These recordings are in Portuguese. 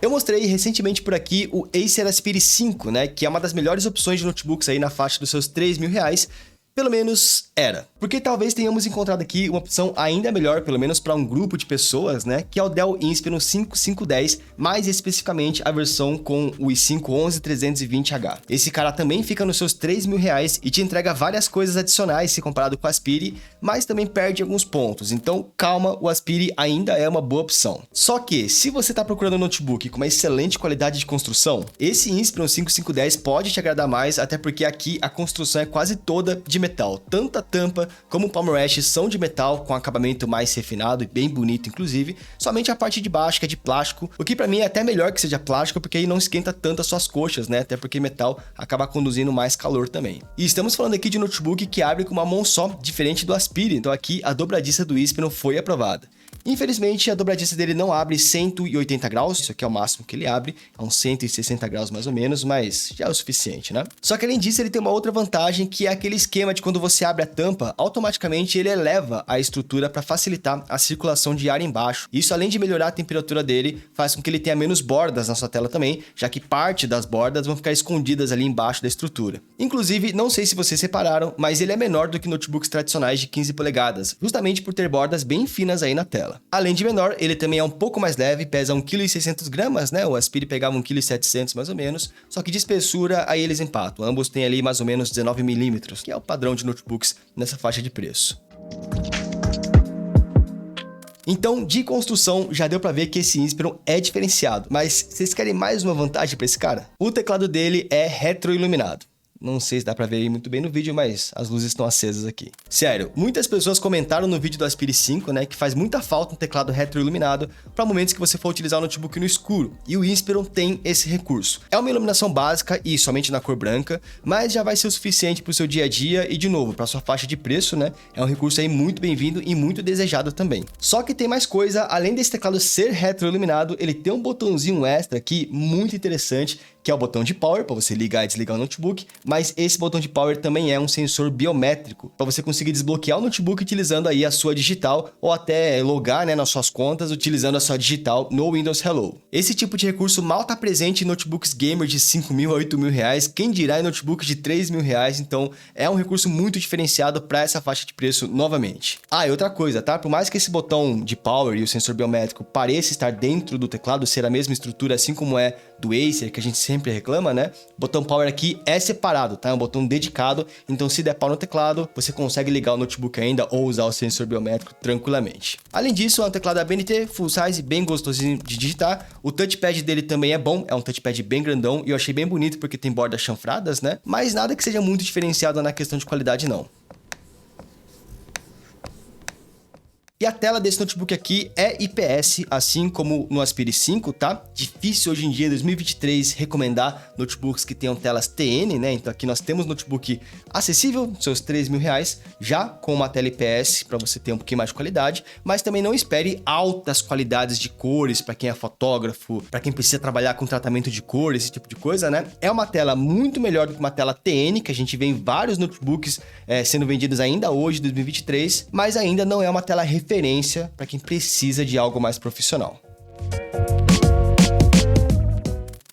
Eu mostrei recentemente por aqui o Acer Aspire 5, né, que é uma das melhores opções de notebooks aí na faixa dos seus R$3.000. Pelo menos era. Porque talvez tenhamos encontrado aqui uma opção ainda melhor, pelo menos para um grupo de pessoas, né? Que é o Dell Inspiron 5510, mais especificamente a versão com o i5 11320H. Esse cara também fica nos seus R$3.000 e te entrega várias coisas adicionais se comparado com o Aspire, mas também perde alguns pontos. Então, calma, o Aspire ainda é uma boa opção. Só que, se você está procurando um notebook com uma excelente qualidade de construção, esse Inspiron 5510 pode te agradar mais, até porque aqui a construção é quase toda de metal. Tanto a tampa como o palm rest são de metal, com acabamento mais refinado e bem bonito, inclusive. Somente a parte de baixo, que é de plástico, o que pra mim é até melhor que seja plástico, porque aí não esquenta tanto as suas coxas, né? Até porque metal acaba conduzindo mais calor também. E estamos falando aqui de um notebook que abre com uma mão só, diferente do Aspire, então aqui a dobradiça do Inspiron foi aprovada. Infelizmente, a dobradiça dele não abre 180 graus, isso aqui é o máximo que ele abre, é uns 160 graus mais ou menos, mas já é o suficiente, né? Só que além disso, ele tem uma outra vantagem, que é aquele esquema de quando você abre a tampa, automaticamente ele eleva a estrutura para facilitar a circulação de ar embaixo. Isso, além de melhorar a temperatura dele, faz com que ele tenha menos bordas na sua tela também, já que parte das bordas vão ficar escondidas ali embaixo da estrutura. Inclusive, não sei se vocês repararam, mas ele é menor do que notebooks tradicionais de 15 polegadas, justamente por ter bordas bem finas aí na tela. Além de menor, ele também é um pouco mais leve, pesa 1,6 kg, né? O Aspire pegava 1,7 kg mais ou menos, só que de espessura aí eles empatam. Ambos têm ali mais ou menos 19 mm, que é o padrão de notebooks nessa faixa de preço. Então, de construção, já deu pra ver que esse Inspiron é diferenciado, mas vocês querem mais uma vantagem pra esse cara? O teclado dele é retroiluminado. Não sei se dá pra ver aí muito bem no vídeo, mas as luzes estão acesas aqui. Sério, muitas pessoas comentaram no vídeo do Aspire 5, né, que faz muita falta um teclado retroiluminado para momentos que você for utilizar o notebook no escuro, e o Inspiron tem esse recurso. É uma iluminação básica e somente na cor branca, mas já vai ser o suficiente pro seu dia a dia e, de novo, pra sua faixa de preço, né, é um recurso aí muito bem-vindo e muito desejado também. Só que tem mais coisa, além desse teclado ser retroiluminado, ele tem um botãozinho extra aqui muito interessante, que é o botão de power, para você ligar e desligar o notebook, mas esse botão de power também é um sensor biométrico, para você conseguir desbloquear o notebook utilizando aí a sua digital, ou até logar, né, nas suas contas utilizando a sua digital no Windows Hello. Esse tipo de recurso mal está presente em notebooks gamer de 5.000 a 8.000 reais, quem dirá em notebooks de 3.000 reais, então é um recurso muito diferenciado para essa faixa de preço novamente. Ah, e outra coisa, tá? Por mais que esse botão de power e o sensor biométrico pareça estar dentro do teclado, ser a mesma estrutura, assim como é do Acer, que a gente sempre reclama, né? O botão power aqui é separado, tá? É um botão dedicado, então se der pau no teclado, você consegue ligar o notebook ainda ou usar o sensor biométrico tranquilamente. Além disso, é um teclado ABNT, full size, bem gostosinho de digitar. O touchpad dele também é bom, é um touchpad bem grandão e eu achei bem bonito porque tem bordas chanfradas, né? Mas nada que seja muito diferenciado na questão de qualidade, não. E a tela desse notebook aqui é IPS, assim como no Aspire 5, tá? Difícil hoje em dia, 2023, recomendar notebooks que tenham telas TN, né? Então aqui nós temos notebook acessível, seus R$3.000, já com uma tela IPS para você ter um pouquinho mais de qualidade, mas também não espere altas qualidades de cores para quem é fotógrafo, para quem precisa trabalhar com tratamento de cor, esse tipo de coisa, né? É uma tela muito melhor do que uma tela TN, que a gente vê em vários notebooks sendo vendidos ainda hoje, 2023, mas ainda não é uma tela referência para quem precisa de algo mais profissional.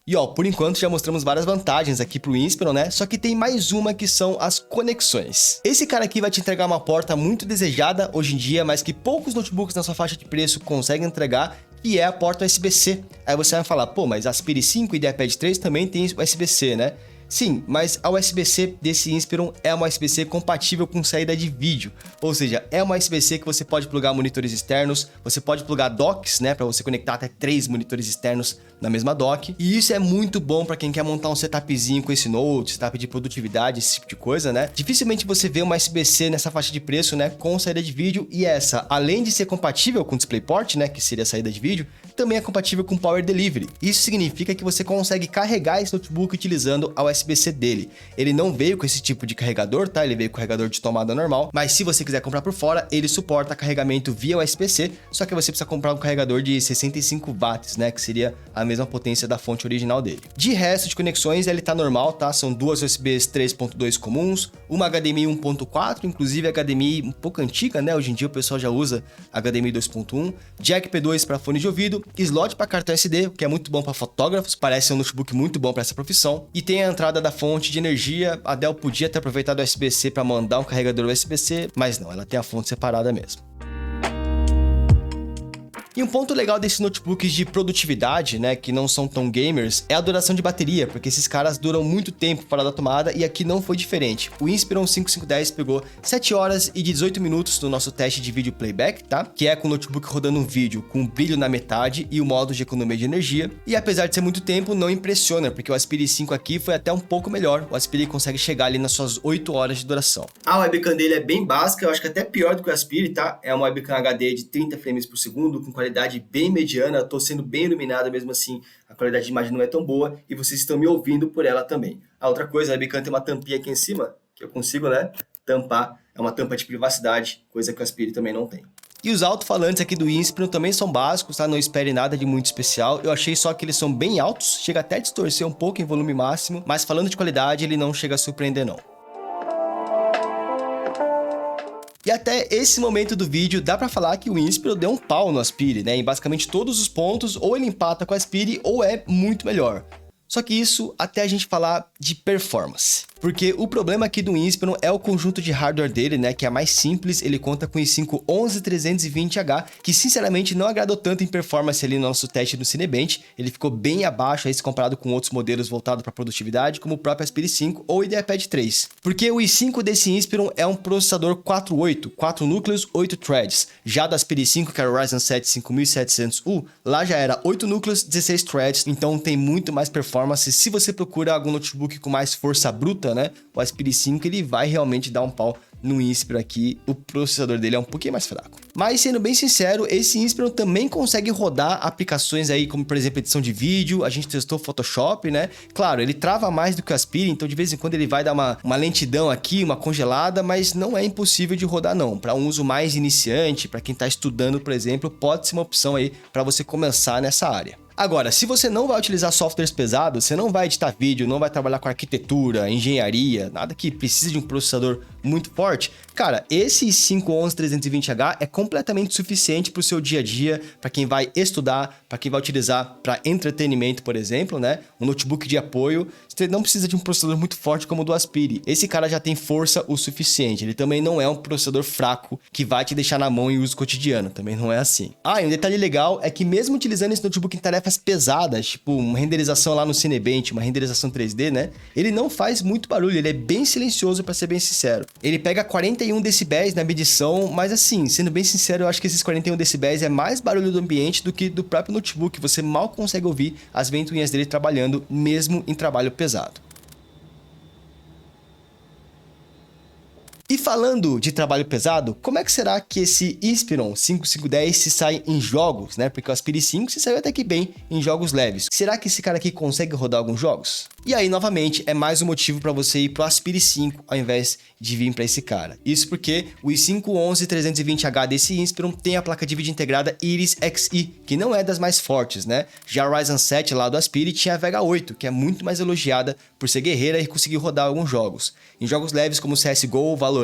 E ó, por enquanto já mostramos várias vantagens aqui pro Inspiron, né? Só que tem mais uma que são as conexões. Esse cara aqui vai te entregar uma porta muito desejada hoje em dia, mas que poucos notebooks na sua faixa de preço conseguem entregar, que é a porta USB-C. Aí você vai falar, pô, mas Aspire 5 e iPad 3 também tem USB-C, né? Sim, mas a USB-C desse Inspiron é uma USB-C compatível com saída de vídeo, ou seja, é uma USB-C que você pode plugar monitores externos, você pode plugar docks, né, para você conectar até 3 monitores externos na mesma dock, e isso é muito bom para quem quer montar um setupzinho com esse Note, setup de produtividade, esse tipo de coisa, né? Dificilmente você vê uma USB-C nessa faixa de preço, né, com saída de vídeo, e essa, além de ser compatível com DisplayPort, né, que seria a saída de vídeo, também é compatível com Power Delivery. Isso significa que você consegue carregar esse notebook utilizando a USB-C dele. Ele não veio com esse tipo de carregador, tá? Ele veio com carregador de tomada normal, mas se você quiser comprar por fora, ele suporta carregamento via USB-C, só que você precisa comprar um carregador de 65 watts, né? Que seria a mesma potência da fonte original dele. De resto de conexões, ele tá normal, tá? São duas USBs 3.2 comuns, uma HDMI 1.4, inclusive HDMI um pouco antiga, né? Hoje em dia o pessoal já usa HDMI 2.1, jack P2 para fone de ouvido slot para cartão SD, o que é muito bom para fotógrafos, parece um notebook muito bom para essa profissão. E tem a entrada da fonte de energia. A Dell podia ter aproveitado o USB-C para mandar um carregador USB-C, mas não, ela tem a fonte separada mesmo. E um ponto legal desses notebooks de produtividade, né, que não são tão gamers, é a duração de bateria, porque esses caras duram muito tempo fora da tomada e aqui não foi diferente. O Inspiron 5510 pegou 7 horas e 18 minutos no nosso teste de vídeo playback, tá? Que é com o notebook rodando um vídeo com brilho na metade e o modo de economia de energia. E apesar de ser muito tempo, não impressiona, porque o Aspire 5 aqui foi até um pouco melhor. O Aspire consegue chegar ali nas suas 8 horas de duração. A webcam dele é bem básica, eu acho que até pior do que o Aspire, tá? É uma webcam HD de 30 frames por segundo, com qualidade bem mediana, eu tô sendo bem iluminado, mesmo assim a qualidade de imagem não é tão boa e vocês estão me ouvindo por ela também. A outra coisa, a webcam tem uma tampinha aqui em cima, que eu consigo, né, tampar, é uma tampa de privacidade, coisa que o Aspire também não tem. E os alto-falantes aqui do Inspiron também são básicos, tá? Não espere nada de muito especial. Eu achei só que eles são bem altos, chega até a distorcer um pouco em volume máximo, mas falando de qualidade, ele não chega a surpreender não. E até esse momento do vídeo dá pra falar que o Inspiron deu um pau no Aspire, né? Em basicamente todos os pontos, ou ele empata com o Aspire ou é muito melhor. Só que isso até a gente falar de performance. Porque o problema aqui do Inspiron é o conjunto de hardware dele, né, que é mais simples. Ele conta com o i5 11320H, que sinceramente não agradou tanto em performance ali no nosso teste do Cinebench. Ele ficou bem abaixo aí se comparado com outros modelos voltados para produtividade, como o próprio Aspire 5 ou o IdeaPad 3. Porque o i5 desse Inspiron é um processador 4 núcleos, 8 threads. Já do Aspire 5, que era o Ryzen 7 5700U, lá já era 8 núcleos, 16 threads, então tem muito mais performance. Se você procura algum notebook com mais força bruta, né? O Aspire 5 ele vai realmente dar um pau no Inspiron aqui, o processador dele é um pouquinho mais fraco. Mas sendo bem sincero, esse Inspiron também consegue rodar aplicações aí como por exemplo edição de vídeo, a gente testou Photoshop, né? Claro, ele trava mais do que o Aspire, então de vez em quando ele vai dar uma lentidão aqui, uma congelada, mas não é impossível de rodar não. Para um uso mais iniciante, para quem está estudando, por exemplo, pode ser uma opção aí para você começar nessa área. Agora, se você não vai utilizar softwares pesados, você não vai editar vídeo, não vai trabalhar com arquitetura, engenharia, nada que precise de um processador muito forte, cara, esse i5 11320H é completamente suficiente para o seu dia a dia, para quem vai estudar, para quem vai utilizar para entretenimento, por exemplo, né? Um notebook de apoio, você não precisa de um processador muito forte como o do Aspire. Esse cara já tem força o suficiente, ele também não é um processador fraco que vai te deixar na mão em uso cotidiano, também não é assim. Ah, e um detalhe legal é que mesmo utilizando esse notebook em tarefas pesadas, tipo uma renderização lá no Cinebench, uma renderização 3D, né? Ele não faz muito barulho, ele é bem silencioso para ser bem sincero. Ele pega 41 decibéis na medição, mas assim, sendo bem sincero, eu acho que esses 41 decibéis é mais barulho do ambiente do que do próprio notebook. Você mal consegue ouvir as ventoinhas dele trabalhando, mesmo em trabalho pesado. E falando de trabalho pesado, como é que será que esse Inspiron 5510 se sai em jogos, né? Porque o Aspire 5 se saiu até que bem em jogos leves. Será que esse cara aqui consegue rodar alguns jogos? E aí, novamente, é mais um motivo para você ir pro Aspire 5 ao invés de vir para esse cara. Isso porque o i5 11320H desse Inspiron tem a placa de vídeo integrada Iris Xe, que não é das mais fortes, né? Já a Ryzen 7 lá do Aspire tinha a Vega 8, que é muito mais elogiada por ser guerreira e conseguir rodar alguns jogos. Em jogos leves como CSGO, Valorant,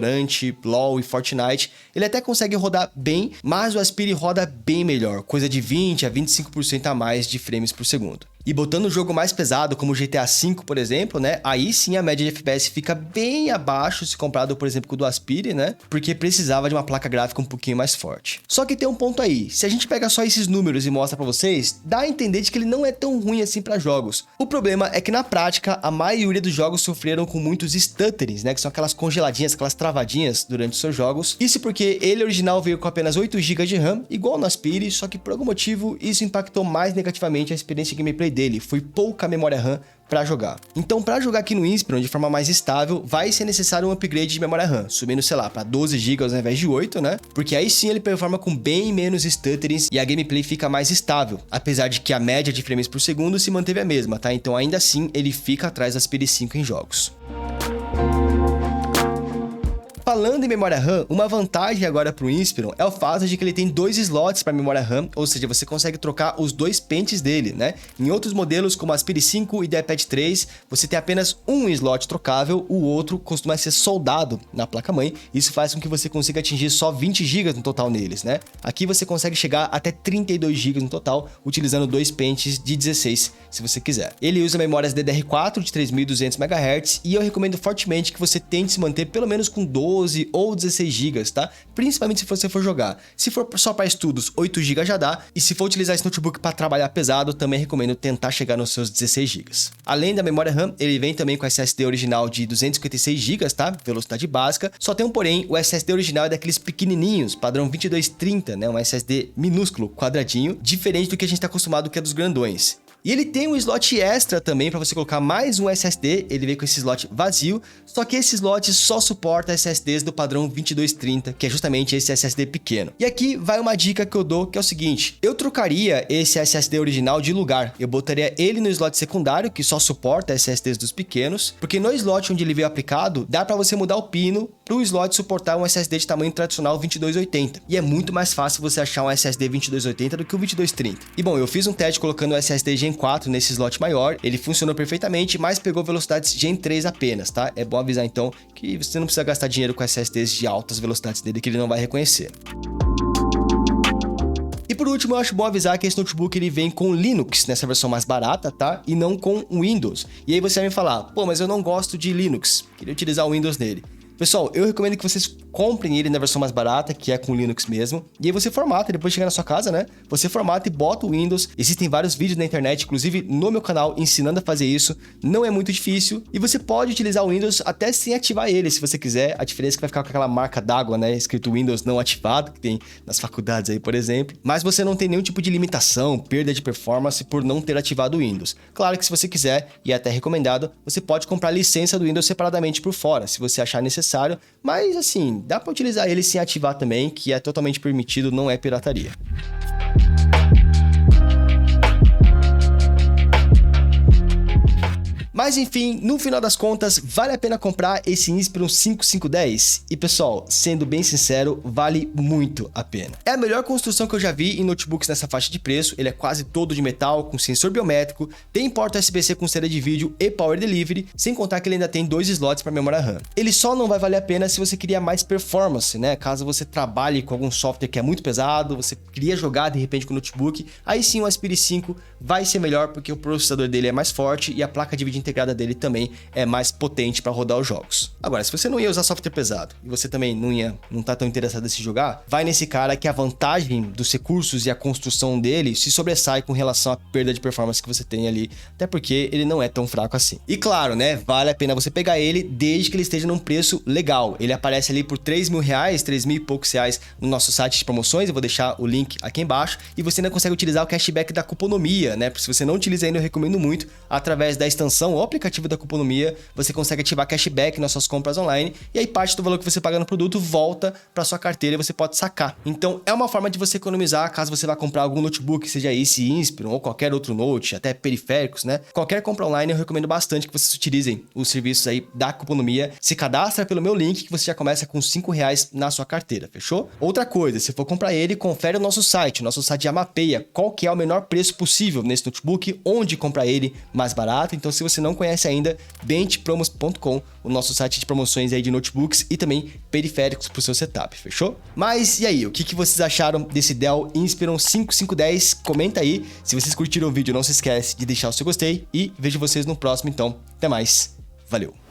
LoL e Fortnite, ele até consegue rodar bem, mas o Aspire roda bem melhor, coisa de 20 a 25% a mais de frames por segundo. E botando um jogo mais pesado, como o GTA V, por exemplo, né? Aí sim a média de FPS fica bem abaixo se comparado, por exemplo, com o do Aspire, né? Porque precisava de uma placa gráfica um pouquinho mais forte. Só que tem um ponto aí. Se a gente pega só esses números e mostra pra vocês, dá a entender de que ele não é tão ruim assim pra jogos. O problema é que na prática, a maioria dos jogos sofreram com muitos stutterings, né? Que são aquelas congeladinhas, aquelas travadinhas durante os seus jogos. Isso porque ele original veio com apenas 8 GB de RAM, igual no Aspire, só que por algum motivo isso impactou mais negativamente a experiência de gameplay dele, foi pouca memória RAM para jogar. Então, para jogar aqui no Inspiron de forma mais estável, vai ser necessário um upgrade de memória RAM, subindo, sei lá, para 12 GB ao invés de 8, né? Porque aí sim ele performa com bem menos stutterings e a gameplay fica mais estável, apesar de que a média de frames por segundo se manteve a mesma, tá? Então, ainda assim, ele fica atrás do Aspire 5 em jogos. Falando em memória RAM, uma vantagem agora para o Inspiron é o fato de que ele tem 2 slots para memória RAM, ou seja, você consegue trocar os 2 pentes dele, né? Em outros modelos, como a Aspire 5 e iPad 3, você tem apenas um slot trocável, o outro costuma ser soldado na placa-mãe. Isso faz com que você consiga atingir só 20 GB no total neles, né? Aqui você consegue chegar até 32 GB no total, utilizando 2 pentes de 16, se você quiser. Ele usa memórias DDR4 de 3200 MHz e eu recomendo fortemente que você tente se manter pelo menos com 12 ou 16 GB, tá? Principalmente se você for jogar. Se for só para estudos, 8 GB já dá, e se for utilizar esse notebook para trabalhar pesado, também recomendo tentar chegar nos seus 16 GB. Além da memória RAM, ele vem também com SSD original de 256 GB, tá? Velocidade básica. Só tem um porém, o SSD original é daqueles pequenininhos, padrão 2230, né? Um SSD minúsculo, quadradinho, diferente do que a gente está acostumado, que é dos grandões. E ele tem um slot extra também para você colocar mais um SSD, ele vem com esse slot vazio, só que esse slot só suporta SSDs do padrão 2230, que é justamente esse SSD pequeno. E aqui vai uma dica que eu dou, que é o seguinte: eu trocaria esse SSD original de lugar, eu botaria ele no slot secundário, que só suporta SSDs dos pequenos, porque no slot onde ele veio aplicado, dá para você mudar o pino para o slot suportar um SSD de tamanho tradicional 2280. E é muito mais fácil você achar um SSD 2280 do que o 2230. E bom, eu fiz um teste colocando o SSD Gen 4 nesse slot maior, ele funcionou perfeitamente, mas pegou velocidades Gen 3 apenas, tá? É bom avisar então que você não precisa gastar dinheiro com SSDs de altas velocidades dele, que ele não vai reconhecer. E por último, eu acho bom avisar que esse notebook ele vem com Linux nessa versão mais barata, tá? E não com Windows. E aí você vai me falar, pô, mas eu não gosto de Linux, queria utilizar o Windows nele. Pessoal, eu recomendo que vocês comprem ele na versão mais barata, que é com Linux mesmo, e aí você formata, depois de chegar na sua casa, né? Você formata e bota o Windows. Existem vários vídeos na internet, inclusive no meu canal, ensinando a fazer isso. Não é muito difícil, e você pode utilizar o Windows até sem ativar ele, se você quiser. A diferença é que vai ficar com aquela marca d'água, né? Escrito Windows não ativado, que tem nas faculdades aí, por exemplo. Mas você não tem nenhum tipo de limitação, perda de performance por não ter ativado o Windows. Claro que se você quiser, e é até recomendado, você pode comprar a licença do Windows separadamente por fora, se você achar necessário. Mas assim, dá para utilizar ele sem ativar também, que é totalmente permitido, não é pirataria. Mas enfim, no final das contas, vale a pena comprar esse Inspiron 5510? E pessoal, sendo bem sincero, vale muito a pena. É a melhor construção que eu já vi em notebooks nessa faixa de preço, ele é quase todo de metal, com sensor biométrico, tem porta USB-C com saída de vídeo e Power Delivery, sem contar que ele ainda tem 2 slots para memória RAM. Ele só não vai valer a pena se você queria mais performance, né? Caso você trabalhe com algum software que é muito pesado, você queria jogar de repente com o notebook, aí sim o Aspire 5 vai ser melhor porque o processador dele é mais forte e a placa de vídeo integrada dele também é mais potente para rodar os jogos. Agora, se você não ia usar software pesado e você também não tá tão interessado em se jogar, vai nesse cara que a vantagem dos recursos e a construção dele se sobressai com relação à perda de performance que você tem ali, até porque ele não é tão fraco assim. E claro, né, vale a pena você pegar ele desde que ele esteja num preço legal. Ele aparece ali por R$3.000, 3.000 e poucos reais no nosso site de promoções, eu vou deixar o link aqui embaixo, e você ainda consegue utilizar o cashback da Cuponomia, né? Se você não utiliza ainda, eu recomendo muito, através da extensão ou aplicativo da Cuponomia, você consegue ativar cashback nas suas compras online, e aí parte do valor que você paga no produto volta para sua carteira e você pode sacar. Então é uma forma de você economizar caso você vá comprar algum notebook, seja esse Inspiron ou qualquer outro note, até periféricos, né? Qualquer compra online eu recomendo bastante que vocês utilizem os serviços aí da Cuponomia. Se cadastra pelo meu link que você já começa com R$5 na sua carteira, fechou? Outra coisa, se for comprar ele, confere o nosso site já mapeia qual que é o menor preço possível nesse notebook, onde comprar ele mais barato. Então se você não conhece ainda, benchpromos.com, o nosso site de promoções aí de notebooks e também periféricos para o seu setup, fechou? Mas e aí, o que vocês acharam desse Dell Inspiron 5510? Comenta aí. Se vocês curtiram o vídeo, não se esquece de deixar o seu gostei e vejo vocês no próximo então. Até mais, valeu!